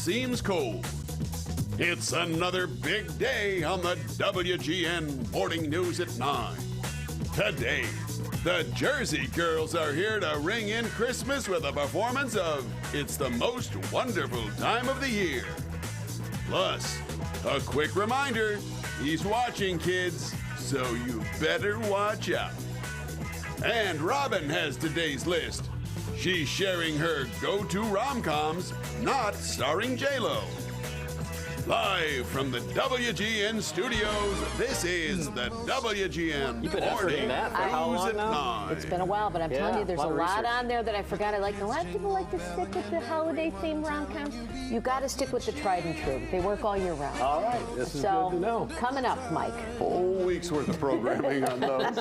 seems cold. It's another big day on the WGN Morning News at 9. Today, the Jersey Girls are here to ring in Christmas with a performance of It's the Most Wonderful Time of the Year. Plus, a quick reminder, he's watching, kids, so you better watch out. And Robin has today's list. She's sharing her go-to rom-coms, not starring J-Lo. Live from the WGN studios, this is the WGN You've been Morning that for how News long at now? 9. It's been a while, but I'm telling you, there's a lot research. on there that I forgot I like. A lot of people like to stick with the holiday-themed rom-coms. You got to stick with the tried and true. They work all year round. All right, this is good to know. Coming up, Mike. Whole week's worth of programming on those.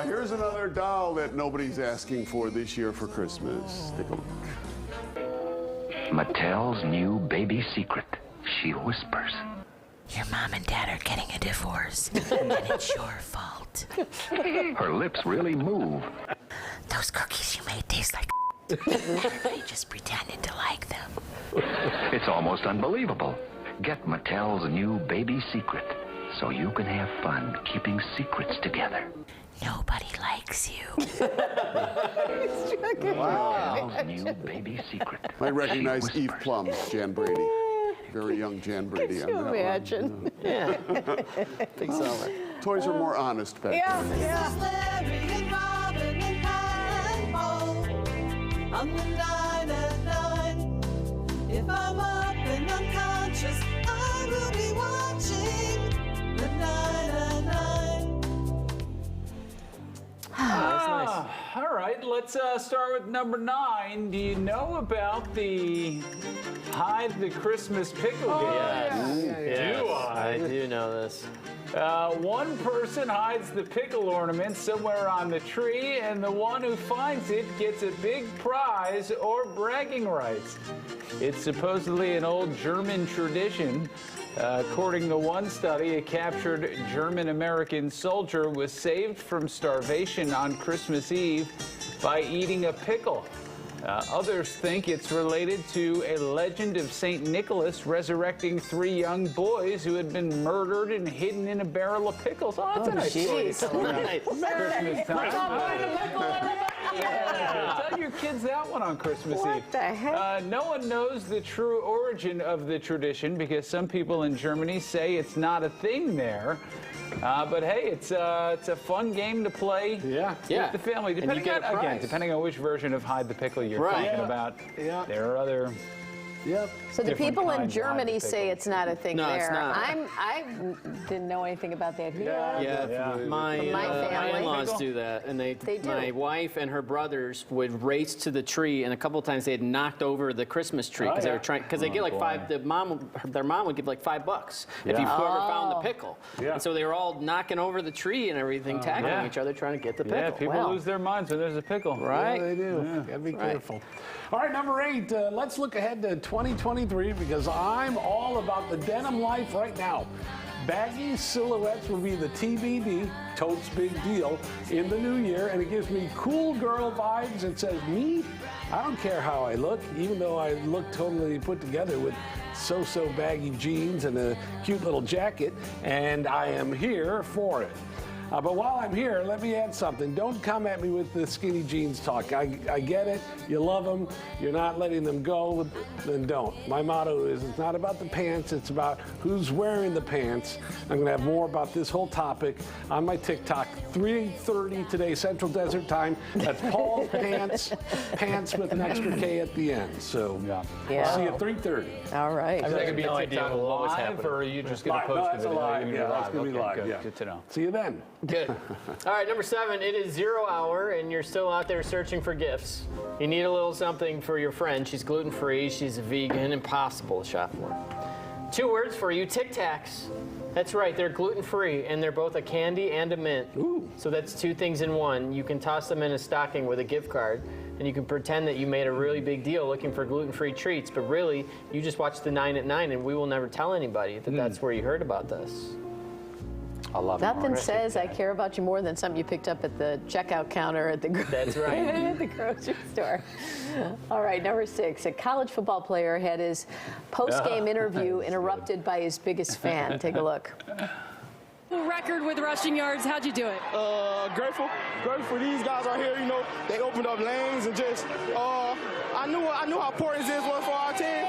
Here's another doll that nobody's asking for this year for Christmas. Take a look. Mattel's new baby secret. She whispers. Your mom and dad are getting a divorce, and it's your fault. Her lips really move. Those cookies you made taste like I just pretended to like them. It's almost unbelievable. Get Mattel's new baby secret so you can have fun keeping secrets together. Nobody likes you. Mattel's new baby secret. I recognize She Eve whispers. Plum's Jan Brady. Very young Jan Brady. Could you on that one. imagine? Yeah. Big summer. Toys are more honest back then. Yeah. Larry and Robin and Pat and Bo on the 9 at 9. If I'm up and unconscious, I will be watching the 9 at 9. That's nice. All right, let's start with number 9. Do you know about the Hide the Christmas Pickle game? Yes. Do I? I do know this. One person hides the pickle ornament somewhere on the tree, and the one who finds it gets a big prize or bragging rights. It's supposedly an old German tradition. According to one study, a captured German-American soldier was saved from starvation on Christmas Eve by eating a pickle. Others think it's related to a legend of St. Nicholas resurrecting 3 young boys who had been murdered and hidden in a barrel of pickles. Oh, that's a nice story to tell around Christmas time. Yeah, tell your kids that one on Christmas Eve. What the heck? No one knows the true origin of the tradition because some people in Germany say it's not a thing there. But hey, it's a fun game to play with the family. And you Depending get a on, again, prize. depending on which version of Hide the Pickle you're Right. talking Yeah. about. Yeah. There are other. Yep. So the different people in kinds of hide Germany the say pickle. it's not a thing No, there. it's not. I didn't know anything about that here. Yeah, my family. in-laws do that, and they do. My wife and her brothers would race to the tree, and a couple of times they had knocked over the Christmas tree because they were trying. Because they get like their mom would give like $5 if you whoever found the pickle. Yeah. And so they were all knocking over the tree and everything, tackling each other, trying to get the pickle. Yeah, people lose their minds when there's a pickle. Right? Yeah, they do. Gotta be careful. All right, number 8. Let's look ahead to 2023 because I'm all about the denim life right now. Baggy silhouettes will be the TBD, totes big deal, in the new year, and it gives me cool girl vibes. It says, me, I don't care how I look, even though I look totally put together with so-so baggy jeans and a cute little jacket, and I am here for it. But while I'm here, let me add something. Don't come at me with the skinny jeans talk. I get it. You love them. You're not letting them go. Then don't. My motto is it's not about the pants. It's about who's wearing the pants. I'm going to have more about this whole topic on my TikTok, 3:30 today, Central Desert Time. That's Paul Pants, pants with an extra K at the end. So I'll see you at 3:30. All right. Is that going to be No a idea TikTok what was live, happening. or are you just going to Live. No, post that's the a video? live. You're Yeah, gonna that's going to be Okay, live. good. Yeah. Good to know. See you then. Good. All right, number 7. It is 0 hour, and you're still out there searching for gifts. You need a little something for your friend. She's gluten-free, she's a vegan, impossible to shop for. 2 words for you, Tic Tacs. That's right, they're gluten-free, and they're both a candy and a mint. Ooh. So that's 2 things in one. You can toss them in a stocking with a gift card, and you can pretend that you made a really big deal looking for gluten-free treats, but really, you just watched the 9 at 9, and we will never tell anybody that that's where you heard about this. I love it. Nothing says I care about you more than something you picked up at the checkout counter at the That's right. at the grocery store. All right, number 6. A college football player had his post-game interview interrupted by his biggest fan. Take a look. Record with rushing yards. How'd you do it? Grateful for these guys out here. You know, they opened up lanes and just I knew how important this was for our team.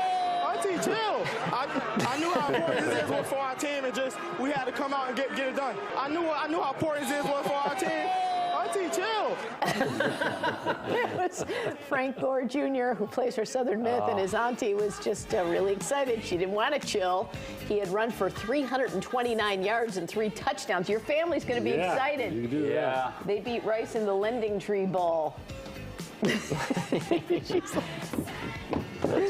Auntie, chill. I knew how important this was for our team, and just we had to come out and get it done. I knew how important this was for our team. Auntie, chill. It was Frank Gore Jr., who plays for Southern Miss, and his auntie was just really excited. She didn't want to chill. He had run for 329 yards and 3 touchdowns. Your family's going to be excited. You do that. They beat Rice in the Lending Tree Bowl. That's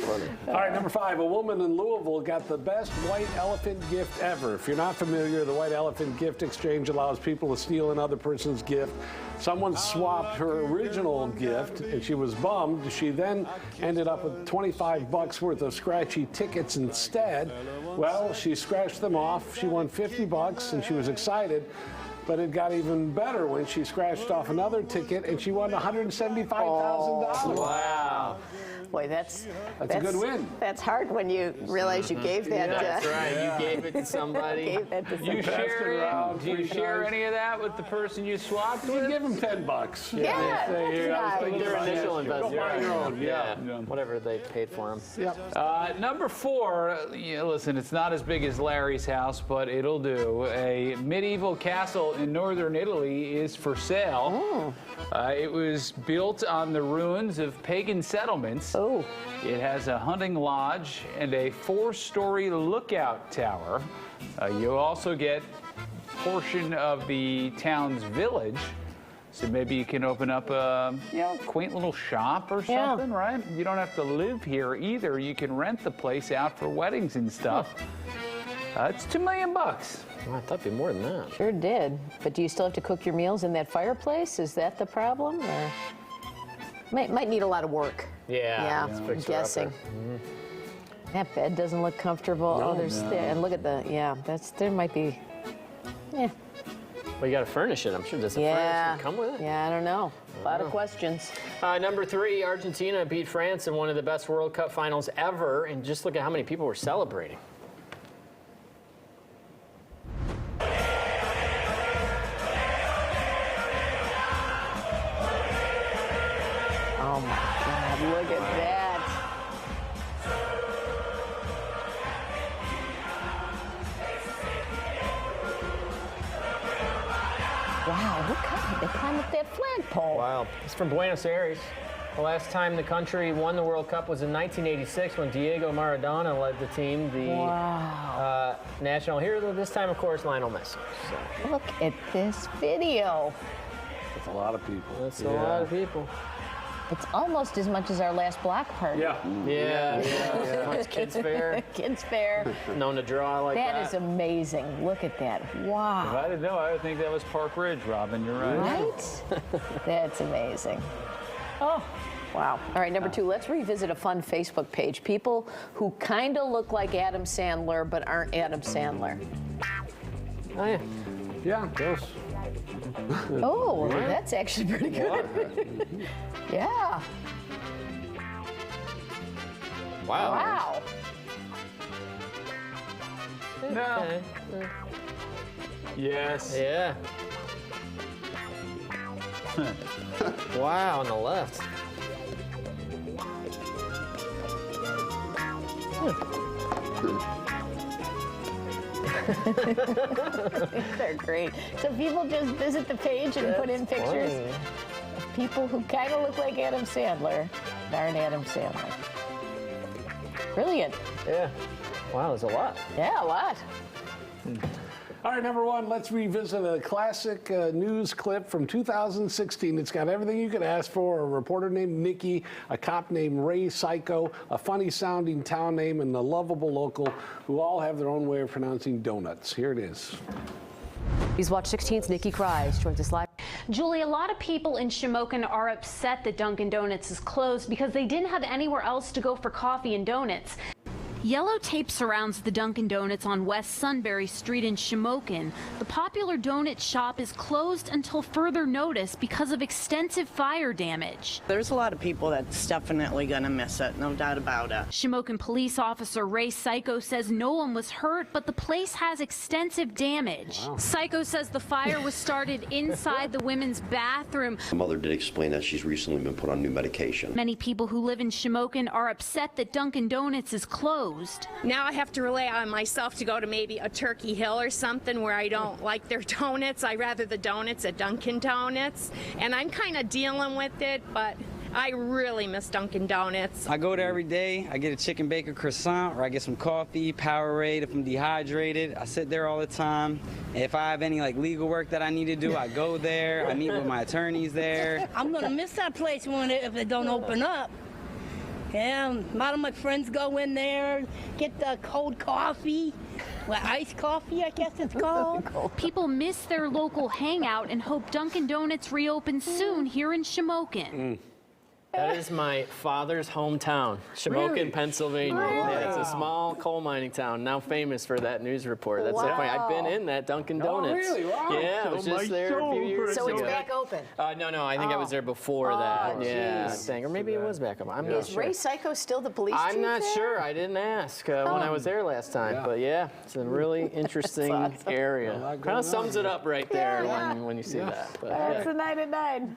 funny. All right, number 5. A woman in Louisville got the best white elephant gift ever. If you're not familiar, the white elephant gift exchange allows people to steal another person's gift. Someone swapped her original gift, and she was bummed. She then ended up with $25 worth of scratchy tickets instead. Well, she scratched them off. She won $50, and she was excited. But it got even better when she scratched off another ticket, and she won $175,000. Wow. Boy, that's a good win. That's hard when you realize you gave that. That's right. You gave it to somebody. Gave that to somebody. You do you share any of that with the person you swapped You with? give them $10. Yeah, They say, "Here, I was that's thinking nice. Their about initial this. Go investment. buy your own." Yeah. Whatever they paid for them. Yep. Number 4, listen, it's not as big as Larry's house, but it'll do. A medieval castle in northern Italy is for sale. It was built on the ruins of pagan settlements. Oh. It has a hunting lodge and a 4-story lookout tower. You also get a portion of the town's village. So maybe you can open up a quaint little shop or something, right? You don't have to live here either. You can rent the place out for weddings and stuff. It's $2 million. Well, I thought it'd be more than that. Sure did. But do you still have to cook your meals in that fireplace? Is that the problem? Or might need a lot of work. Yeah. I'm guessing. That bed doesn't look comfortable. And look at there might be. Yeah. Well, you got to furnish it. I'm sure. Does the furniture come with it? Yeah, I don't know. A lot of questions. Number 3, Argentina beat France in one of the best World Cup finals ever, and just look at how many people were celebrating. Oh my God! Look at that. Wow! Look how they climbed up that flagpole. Wow. It's from Buenos Aires. The last time the country won the World Cup was in 1986 when Diego Maradona led the team. The national hero this time, of course, Lionel Messi. So. Look at this video. That's a lot of people. That's a lot of people. It's almost as much as our last block party. Yeah. Much Kids Fair. Kids Fair. Known to draw like that. That is amazing. Look at that. Wow. If I didn't know, I would think that was Park Ridge, Robin. You're right. Right? That's amazing. Oh, wow. All right, number 2, let's revisit a fun Facebook page. People who kind of look like Adam Sandler but aren't Adam Sandler. Oh, yeah. Yeah, those. Oh, that's actually pretty good. Yeah. Wow. Wow. No. Okay. Yes. Yeah. Wow, on the left. They're great. So people just visit the page and put in pictures of people who kind of look like Adam Sandler but aren't Adam Sandler. Brilliant. Yeah. Wow, there's a lot. Yeah, a lot. All right, number 1, let's revisit a classic news clip from 2016. It's got everything you could ask for: a reporter named Nikki, a cop named Ray Psycho, a funny-sounding town name, and a lovable local who all have their own way of pronouncing donuts. Here it is. News Watch 16's Nikki Krise joins us live. Julie, a lot of people in Shamokin are upset that Dunkin' Donuts is closed because they didn't have anywhere else to go for coffee and donuts. Yellow tape surrounds the Dunkin' Donuts on West Sunbury Street in Shamokin. The popular donut shop is closed until further notice because of extensive fire damage. There's a lot of people that's definitely going to miss it, no doubt about it. Shamokin police officer Ray Psycho says no one was hurt, but the place has extensive damage. Wow. Psycho says the fire was started inside the women's bathroom. The mother did explain that she's recently been put on new medication. Many people who live in Shamokin are upset that Dunkin' Donuts is closed. Now I have to rely on myself to go to maybe a Turkey Hill or something where I don't like their donuts. I rather the donuts at Dunkin' Donuts. And I'm kind of dealing with it, but I really miss Dunkin' Donuts. I go there every day. I get a chicken bacon croissant, or I get some coffee, Powerade if I'm dehydrated. I sit there all the time. If I have any legal work that I need to do, I go there. I meet with my attorneys there. I'm gonna miss that place if they don't open up. Yeah, a lot of my friends go in there, get the cold coffee. Well, iced coffee, I guess it's called. People miss their local hangout and hope Dunkin' Donuts reopens soon here in Shamokin. That is my father's hometown, Shamokin, Really? Pennsylvania. Wow. Yeah, it's a small coal mining town, now famous for that news report. That's so funny. I've been in that Dunkin' Donuts. really? Wow. Yeah, I was just there a few years So ago. it's back open. No, I think I was there before that. Yeah, I geez. think. Or maybe it was back up. I'm not Is sure. Ray Psycho still the police chief I'm not there? sure. I didn't ask when I was there last time. But yeah, it's a really interesting awesome. area. Kind of sums it up right there when you see that. But, That's yeah. a 9 at 9.